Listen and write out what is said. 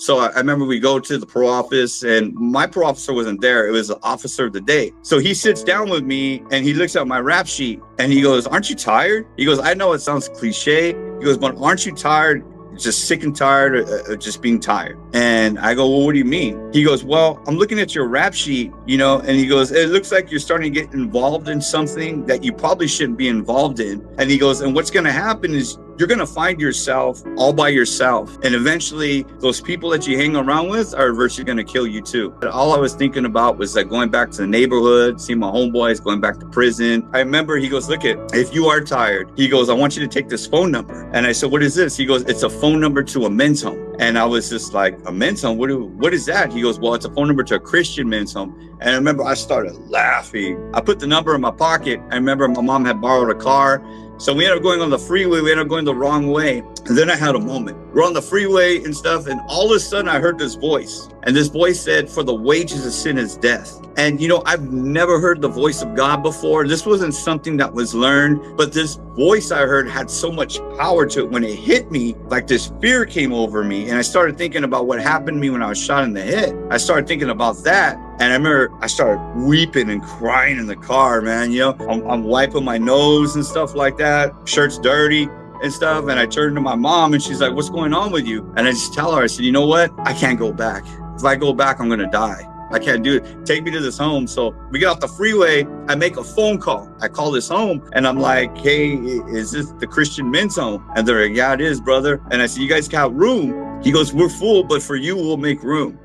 So I remember we go to the parole office, and my parole officer wasn't there. It was the officer of the day. So he sits down with me and he looks at my rap sheet and he goes, "Aren't you tired?" He goes, "I know it sounds cliche." He goes, "But aren't you tired? Just sick and tired of just being tired?" And I go, "Well, what do you mean?" He goes, "Well, I'm looking at your rap sheet, you know," and he goes, "It looks like you're starting to get involved in something that you probably shouldn't be involved in." And he goes, "And what's going to happen is you're going to find yourself all by yourself. And eventually those people that you hang around with are eventually going to kill you too." But all I was thinking about was like going back to the neighborhood, seeing my homeboys, going back to prison. I remember he goes, "Look, if you are tired," he goes, "I want you to take this phone number." And I said, "What is this?" He goes, "It's a phone number to a men's home." And I was just like, "A men's home? What is that?" He goes, "Well, it's a phone number to a Christian men's home." And I remember I started laughing. I put the number in my pocket. I remember my mom had borrowed a car. So we ended up going on the freeway. We ended up going the wrong way. And then I had a moment. We're on the freeway and stuff. And all of a sudden I heard this voice. And this voice said, "For the wages of sin is death." And, you know, I've never heard the voice of God before. This wasn't something that was learned. But this voice I heard had so much power to it. When it hit me, like this fear came over me. And I started thinking about what happened to me when I was shot in the head. I started thinking about that. And I remember I started weeping and crying in the car, man. You know, I'm wiping my nose and stuff like that. Shirt's dirty and stuff. And I turned to my mom and she's like, "What's going on with you?" And I just tell her, I said, "You know what? I can't go back. If I go back, I'm going to die. I can't do it. Take me to this home." So we get off the freeway. I make a phone call. I call this home and I'm like, "Hey, is this the Christian men's home?" And they're like, "Yeah, it is, brother." And I said, "You guys got room?" He goes, "We're full, but for you, we'll make room."